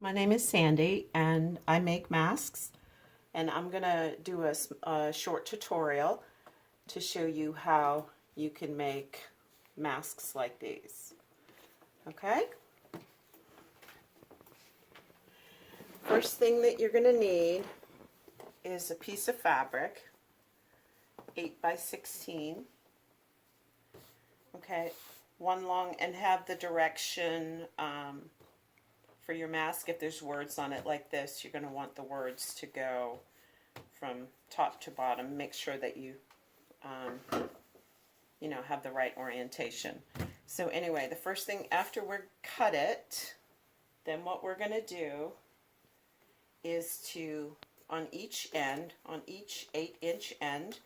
My name is Sandy and I make masks, and I'm going to do a short tutorial to show you how you can make masks like these. Okay? First thing that you're going to need is a piece of fabric, 8 by 16. Okay, one long, and have the direction for your mask. If there's words on it like this, you're going to want the words to go from top to bottom. Make sure that you have the right orientation. So anyway, the first thing after we cut it, then what we're going to do is to, on each end, on each 8-inch end,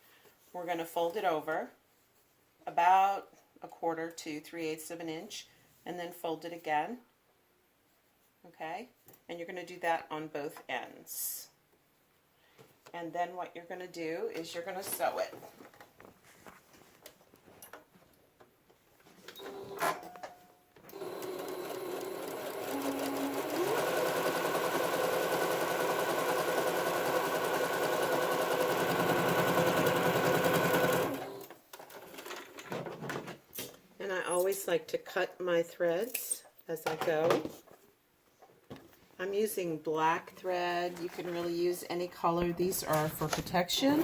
we're going to fold it over about 1/4 to 3/8 of an inch, and then fold it again. Okay, and you're going to do that on both ends. And then what you're going to do is you're going to sew it. And I always like to cut my threads as I go. I'm using black thread. You can really use any color. These are for protection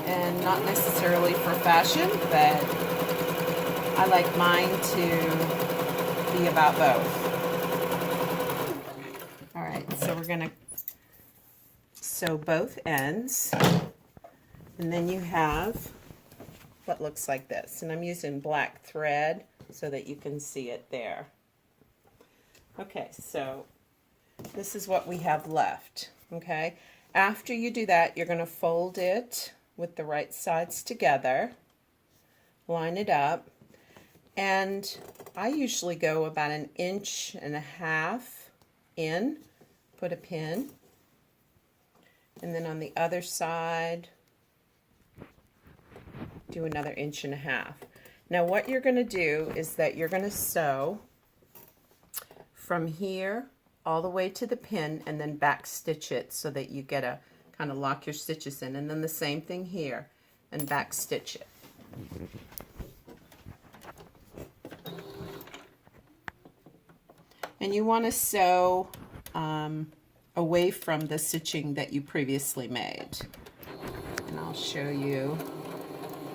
and not necessarily for fashion, but I like mine to be about both. Alright, so we're going to sew both ends, and then you have what looks like this, and I'm using black thread so that you can see it there. Okay, so this is what we have left. Okay, after you do that, you're going to fold it with the right sides together, line it up, and I usually go about 1.5 inches in, put a pin, and then on the other side do another 1.5 inches. Now what you're going to do is that you're going to sew from here all the way to the pin and then back stitch it so that you get a kind of lock your stitches in, and then the same thing here and back stitch it. And you want to sew away from the stitching that you previously made, and I'll show you.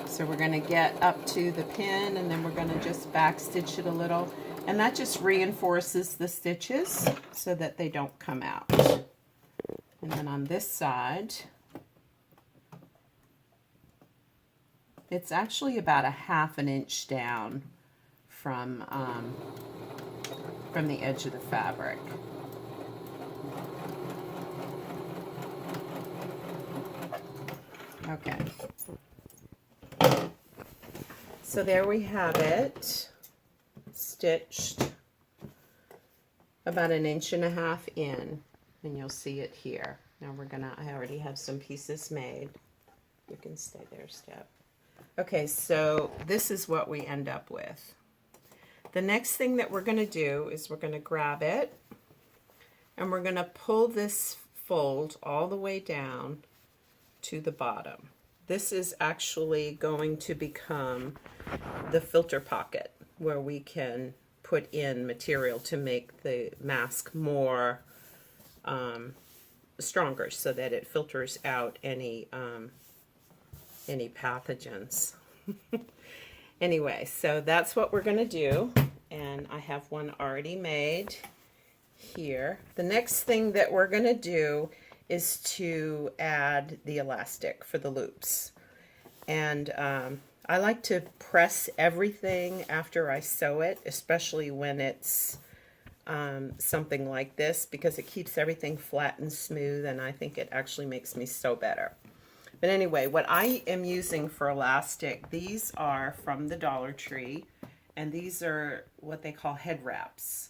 So we're going to get up to the pin, and then we're going to just back stitch it a little, and that just reinforces the stitches so that they don't come out. And then on this side, it's actually about 1/2 inch down from the edge of the fabric. Okay. So there we have it, stitched about 1.5 inches in, and you'll see it here. Now I already have some pieces made. You can stay there, Step. Okay, so this is what we end up with. The next thing that we're going to do is we're going to grab it, and we're going to pull this fold all the way down to the bottom. This is actually going to become the filter pocket where we can put in material to make the mask more stronger so that it filters out any pathogens. Anyway, so that's what we're going to do, and I have one already made here. The next thing that we're going to do is to add the elastic for the loops. And I like to press everything after I sew it, especially when it's something like this, because it keeps everything flat and smooth, and I think it actually makes me sew better. But anyway, what I am using for elastic, these are from the Dollar Tree, and these are what they call head wraps.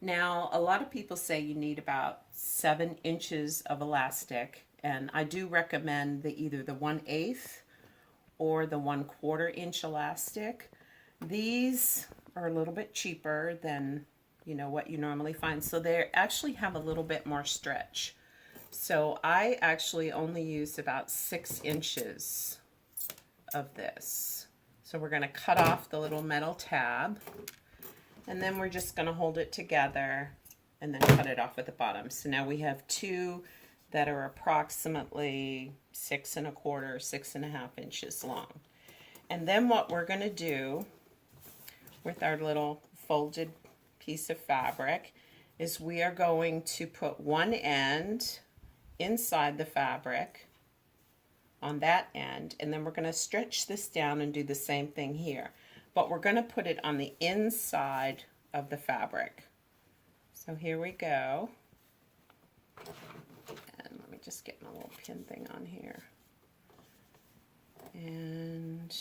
Now, a lot of people say you need about 7 inches of elastic, and I do recommend either the 1/8 or the 1/4 inch elastic. These are a little bit cheaper than you know, what you normally find. So they actually have a little bit more stretch. So I actually only used about 6 inches of this. So we're going to cut off the little metal tab, and then we're just going to hold it together and then cut it off at the bottom. So now we have 2 that are approximately 6 1/4, 6.5 inches long. And then what we're going to do with our little folded piece of fabric is we are going to put one end inside the fabric on that end, and then we're going to stretch this down and do the same thing here. But we're going to put it on the inside of the fabric. So here we go. And let me just get my little pin thing on here. And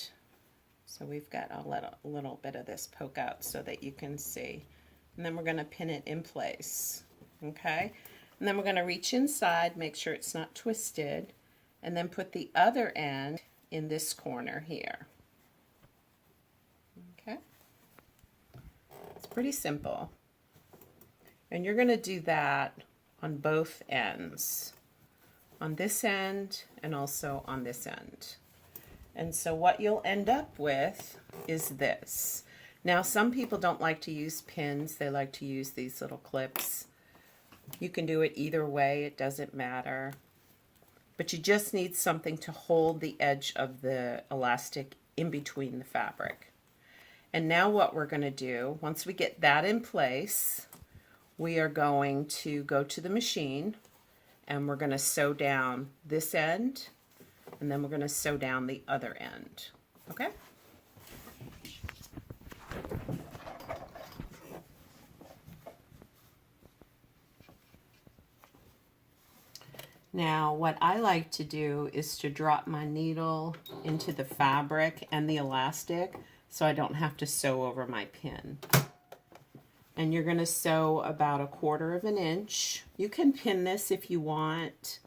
so we've got, I'll let a little bit of this poke out so that you can see. And then we're going to pin it in place. Okay? And then we're going to reach inside, make sure it's not twisted, and then put the other end in this corner here. Okay? It's pretty simple. And you're going to do that on both ends. On this end and also on this end. And so what you'll end up with is this. Now some people don't like to use pins, they like to use these little clips. You can do it either way, it doesn't matter. But you just need something to hold the edge of the elastic in between the fabric. And now what we're going to do, once we get that in place, we are going to go to the machine and we're going to sew down this end, and then we're going to sew down the other end. Okay? Now, what I like to do is to drop my needle into the fabric and the elastic so I don't have to sew over my pin. And you're going to sew about 1/4 inch. You can pin this if you want.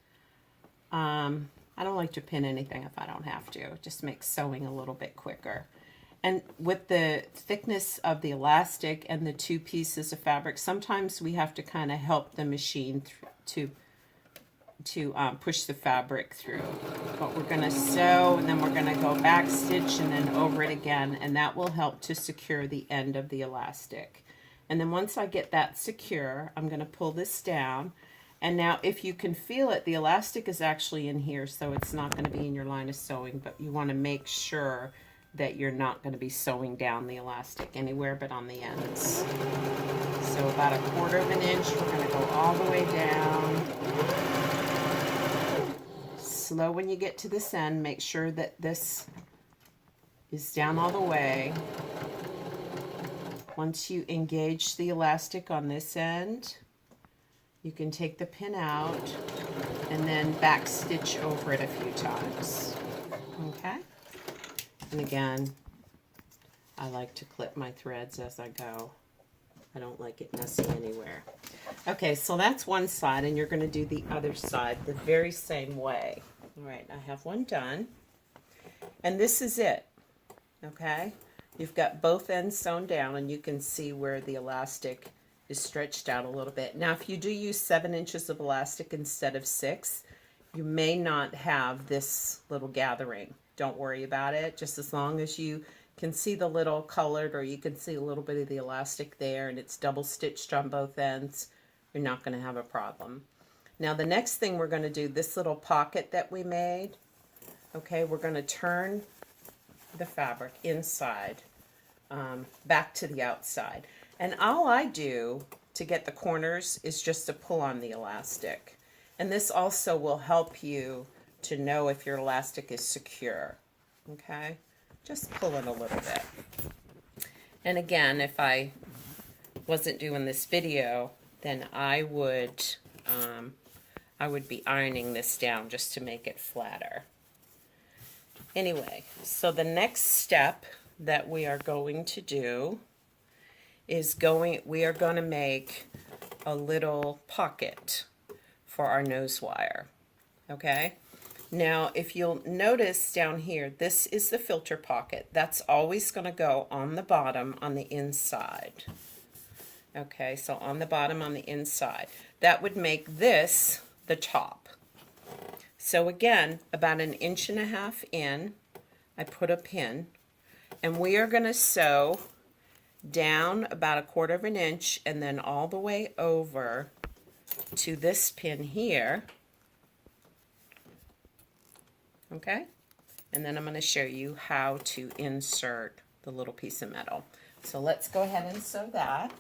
I don't like to pin anything if I don't have to. It just makes sewing a little bit quicker. And with the thickness of the elastic and the 2 pieces of fabric, sometimes we have to kind of help the machine to push the fabric through. But we're going to sew, and then we're going to go back stitch and then over it again, and that will help to secure the end of the elastic. And then once I get that secure, I'm going to pull this down. And now if you can feel it, the elastic is actually in here, so it's not going to be in your line of sewing, but you want to make sure that you're not going to be sewing down the elastic anywhere but on the ends. So about 1/4 inch, we're going to go all the way down. Slow when you get to this end, make sure that this is down all the way. Once you engage the elastic on this end, you can take the pin out and then back stitch over it a few times. Okay? And again, I like to clip my threads as I go. I don't like it messy anywhere. Okay, so that's one side, and you're going to do the other side the very same way. All right, I have one done. And this is it. Okay? You've got both ends sewn down, and you can see where the elastic is stretched out a little bit. Now, if you do use 7 inches of elastic instead of 6, you may not have this little gathering. Don't worry about it. Just as long as you can see the little colored, or you can see a little bit of the elastic there, and it's double stitched on both ends, you're not going to have a problem. Now, the next thing we're going to do, this little pocket that we made, okay, we're going to turn the fabric inside, back to the outside. And all I do to get the corners is just to pull on the elastic. And this also will help you to know if your elastic is secure. Okay? Just pull it a little bit. And again, if I wasn't doing this video, then I would be ironing this down just to make it flatter. Anyway, so the next step that we are going to do is we are going to make a little pocket for our nose wire. Okay? Now, if you'll notice down here, this is the filter pocket. That's always going to go on the bottom on the inside. Okay, so on the bottom on the inside. That would make this the top. So again, about 1.5 inches in, I put a pin, and we are going to sew down about 1/4 inch and then all the way over to this pin here. Okay? And then I'm going to show you how to insert the little piece of metal. So let's go ahead and sew that.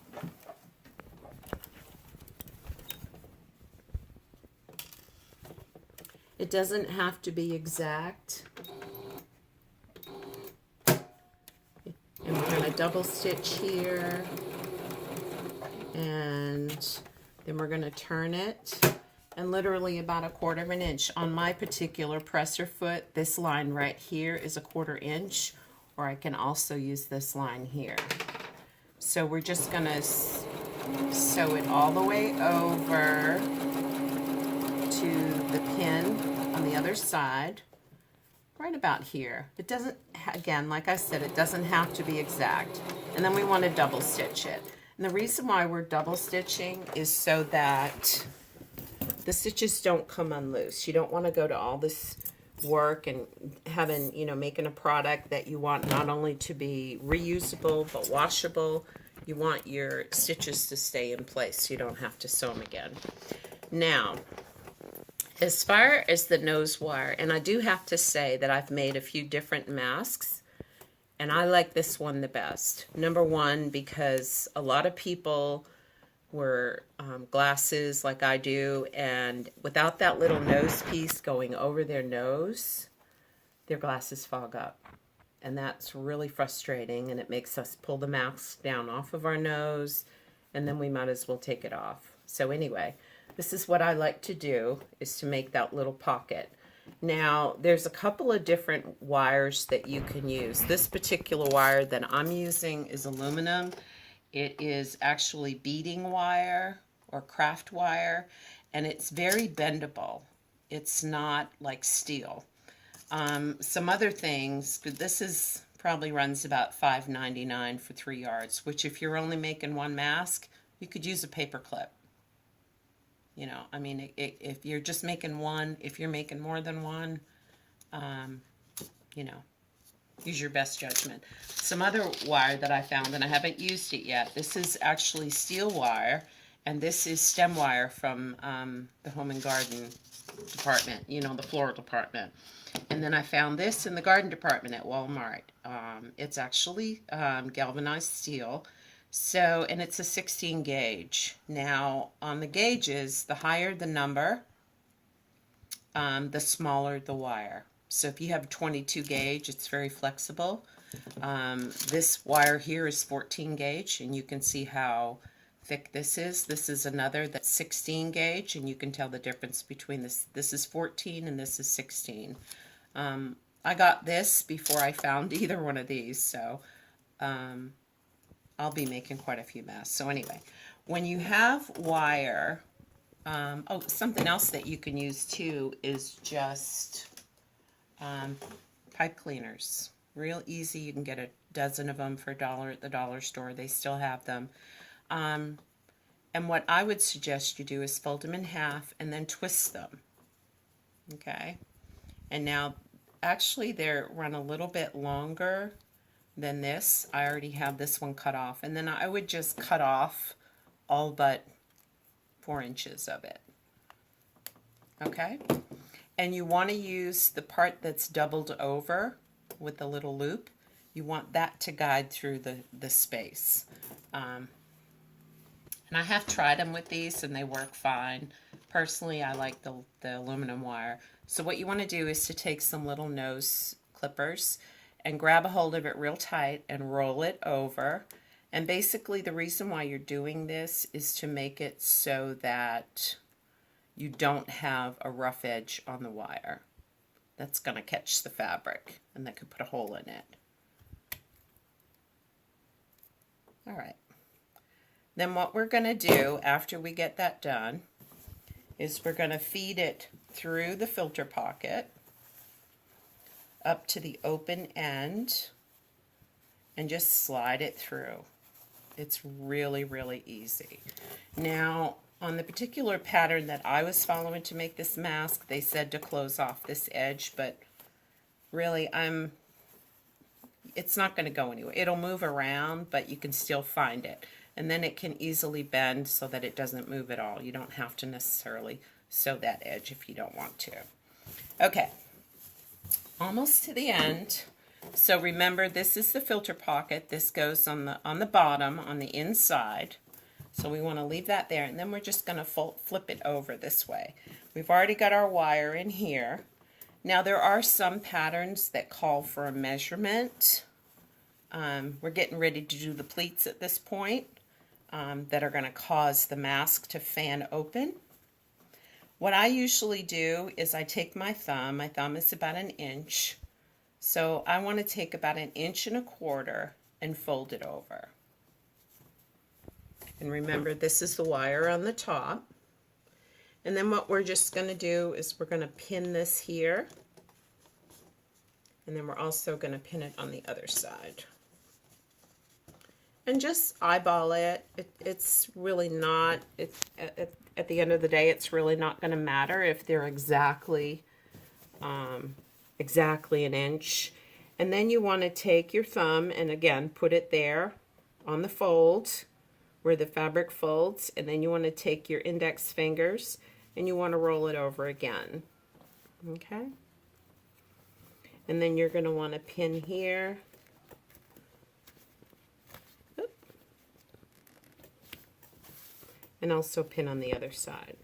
It doesn't have to be exact. And we're going to double stitch here. And then we're going to turn it. And literally about 1/4 inch. On my particular presser foot, this line right here is 1/4 inch. Or I can also use this line here. So we're just going to sew it all the way over to the pin on the other side, right about here. It doesn't, again, like I said, it doesn't have to be exact. And then we want to double stitch it. And the reason why we're double stitching is so that the stitches don't come unloose. You don't want to go to all this work and having, making a product that you want not only to be reusable but washable. You want your stitches to stay in place so you don't have to sew them again. Now, as far as the nose wire, and I do have to say that I've made a few different masks, and I like this one the best. Number one, because a lot of people wear glasses like I do, and without that little nose piece going over their nose, their glasses fog up. And that's really frustrating, and it makes us pull the mask down off of our nose, and then we might as well take it off. So anyway, this is what I like to do, is to make that little pocket. Now, there's a couple of different wires that you can use. This particular wire that I'm using is aluminum. It is actually beading wire or craft wire, and it's very bendable. It's not like steel. Some other things, this is probably runs about $5.99 for 3 yards, which if you're only making one mask, you could use a paper clip. If you're just making one, if you're making more than one, use your best judgment. Some other wire that I found, and I haven't used it yet, this is actually steel wire, and this is stem wire from the Home and Garden department, the floral department. And then I found this in the garden department at Walmart. It's actually galvanized steel. So, and it's a 16 gauge. Now, on the gauges, the higher the number, the smaller the wire. So if you have a 22 gauge, it's very flexible. This wire here is 14 gauge, and you can see how thick this is. This is another that's 16 gauge, and you can tell the difference between this. This is 14 and this is 16. I got this before I found either one of these, so I'll be making quite a few masks. So anyway, when you have wire, something else that you can use too is just pipe cleaners. Real easy. You can get a dozen of them for $1 at the dollar store. They still have them. And what I would suggest you do is fold them in half and then twist them. Okay. And now, actually, they run a little bit longer than this. I already have this one cut off. And then I would just cut off all but 4 inches of it. Okay? And you want to use the part that's doubled over with the little loop. You want that to guide through the space. And I have tried them with these and they work fine. Personally, I like the aluminum wire. So what you want to do is to take some little nose clippers and grab a hold of it real tight and roll it over. And basically the reason why you're doing this is to make it so that you don't have a rough edge on the wire. That's going to catch the fabric and that could put a hole in it. All right. Then what we're going to do after we get that done is we're going to feed it through the filter pocket up to the open end and just slide it through. It's really, really easy. Now, on the particular pattern that I was following to make this mask, they said to close off this edge, but really it's not going to go anywhere. It'll move around, but you can still find it. And then it can easily bend so that it doesn't move at all. You don't have to necessarily sew that edge if you don't want to. Okay, almost to the end. So remember, this is the filter pocket. This goes on the bottom, on the inside. So we want to leave that there, and then we're just going to flip it over this way. We've already got our wire in here. Now there are some patterns that call for a measurement. We're getting ready to do the pleats at this point that are going to cause the mask to fan open. What I usually do is I take my thumb is about 1 inch, so I want to take about 1.25 inches and fold it over. And remember, this is the wire on the top. And then what we're just going to do is we're going to pin this here. And then we're also going to pin it on the other side. And just eyeball it. It's really not, at the end of the day, it's really not going to matter if they're exactly 1 inch. And then you want to take your thumb and again put it there on the fold where the fabric folds, and then you want to take your index fingers and you want to roll it over again. Okay? And then you're going to want to pin here. Oop. And also pin on the other side.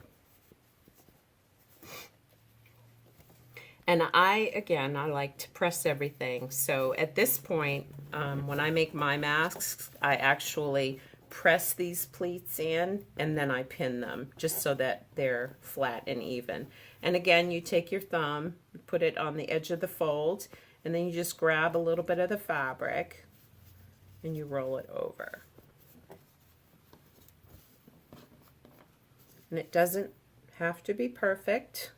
And I like to press everything. So at this point, when I make my masks, I actually press these pleats in and then I pin them just so that they're flat and even. And again, you take your thumb, put it on the edge of the fold, and then you just grab a little bit of the fabric and you roll it over. And it doesn't have to be perfect.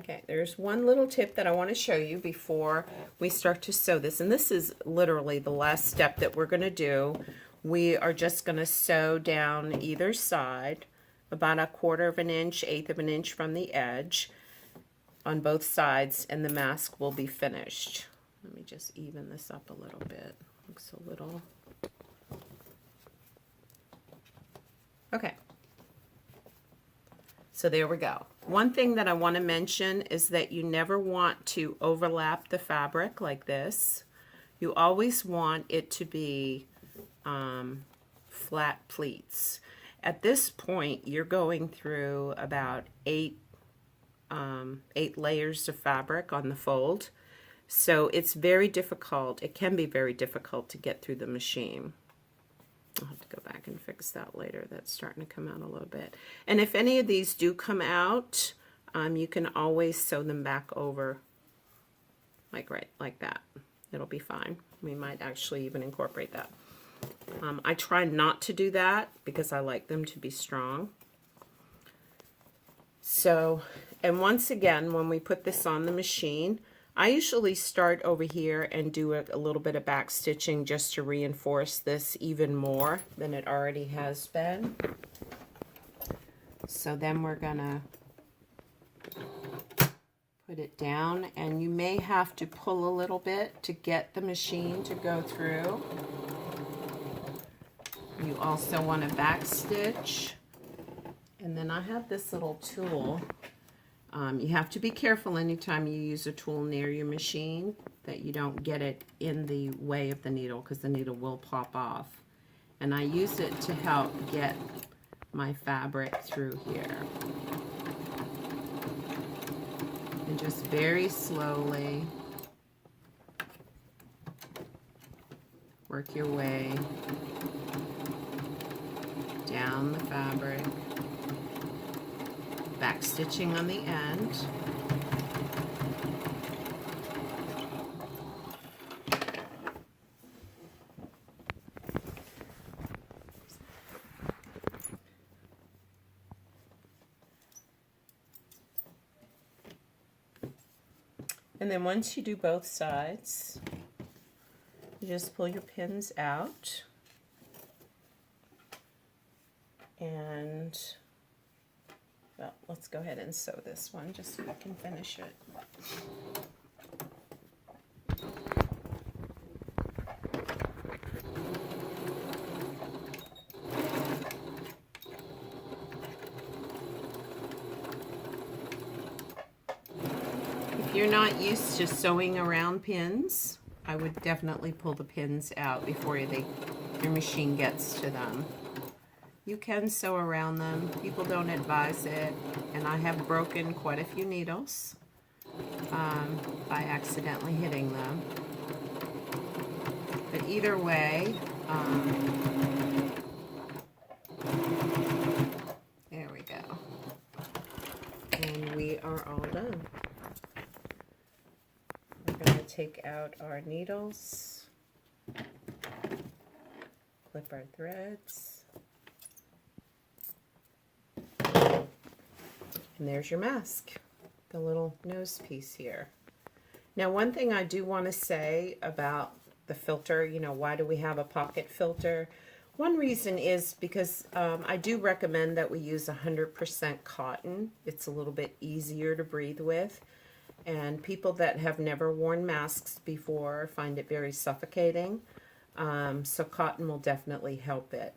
Okay, there's one little tip that I want to show you before we start to sew this, and this is literally the last step that we're going to do. We are just going to sew down either side about 1/4 inch, 1/8 inch from the edge on both sides, and the mask will be finished. Let me just even this up a little bit. Looks a little... Okay. So there we go. One thing that I want to mention is that you never want to overlap the fabric like this. You always want it to be flat pleats. At this point, you're going through about 8 layers of fabric on the fold. So it's very difficult. It can be very difficult to get through the machine. I'll have to go back and fix that later. That's starting to come out a little bit. And if any of these do come out, you can always sew them back over like that. It'll be fine. We might actually even incorporate that. I try not to do that because I like them to be strong. So, and once again, when we put this on the machine, I usually start over here and do a little bit of back stitching just to reinforce this even more than it already has been. So then we're gonna put it down, and you may have to pull a little bit to get the machine to go through. You also want to back stitch, and then I have this little tool. You have to be careful anytime you use a tool near your machine that you don't get it in the way of the needle, because the needle will pop off. And I use it to help get my fabric through here. And just very slowly work your way down the fabric. Back stitching on the end. And then once you do both sides, you just pull your pins out. And, well, let's go ahead and sew this one just so I can finish it. If you're not used to sewing around pins, I would definitely pull the pins out before your machine gets to them. You can sew around them. People don't advise it, and I have broken quite a few needles by accidentally hitting them. But either way, there we go. And we are all done. We're going to take out our needles, clip our threads, and there's your mask, the little nose piece here. Now, one thing I do want to say about the filter, you know, why do we have a pocket filter? One reason is because I do recommend that we use 100% cotton. It's a little bit easier to breathe with. And people that have never worn masks before find it very suffocating. So cotton will definitely help it.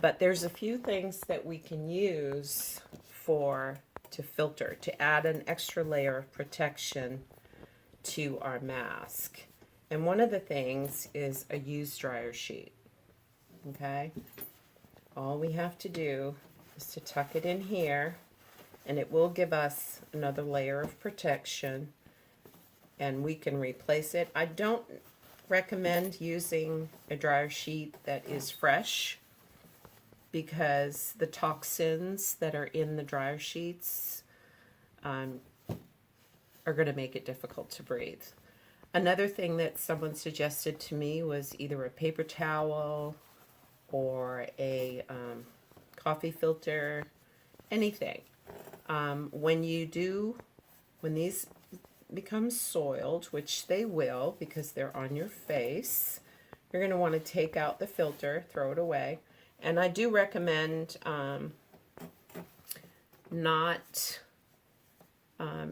But there's a few things that we can use to filter, to add an extra layer of protection to our mask. And one of the things is a used dryer sheet. Okay? All we have to do is to tuck it in here, and it will give us another layer of protection, and we can replace it. I don't recommend using a dryer sheet that is fresh, because the toxins that are in the dryer sheets are going to make it difficult to breathe. Another thing that someone suggested to me was either a paper towel or a coffee filter, anything. When these become soiled, which they will because they're on your face, you're going to want to take out the filter, throw it away. And I do recommend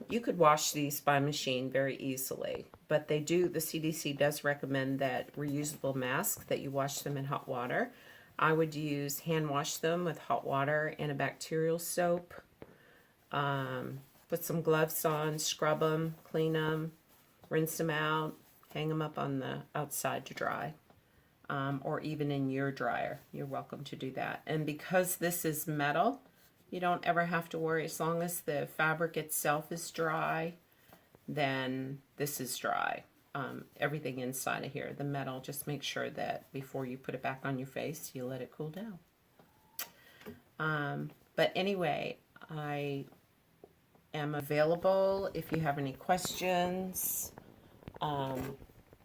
you could wash these by machine very easily, but the CDC does recommend that reusable masks, that you wash them in hot water. I would hand wash them with hot water and a bacterial soap. Put some gloves on, scrub them, clean them, rinse them out, hang them up on the outside to dry. Or even in your dryer. You're welcome to do that. And because this is metal, you don't ever have to worry. As long as the fabric itself is dry, then this is dry. Everything inside of here, the metal, just make sure that before you put it back on your face, you let it cool down. But anyway, I am available if you have any questions.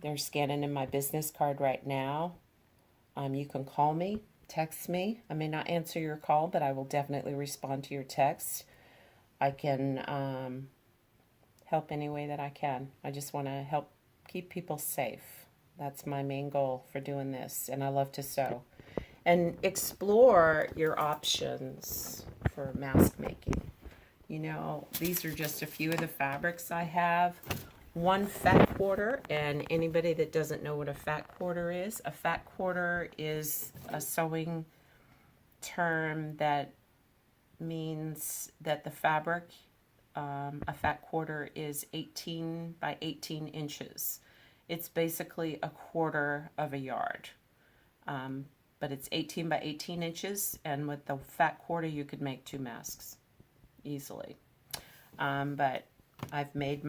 They're scanning in my business card right now. You can call me, text me. I may not answer your call, but I will definitely respond to your text. I can help any way that I can. I just want to help keep people safe. That's my main goal for doing this, and I love to sew. And explore your options for mask making. You know, these are just a few of the fabrics I have. One fat quarter, and anybody that doesn't know what a fat quarter is, a fat quarter is a sewing term that means that the fabric, a fat quarter is 18 by 18 inches. It's basically a quarter of a yard, but it's 18 by 18 inches, and with the fat quarter you could make 2 masks easily. But I've made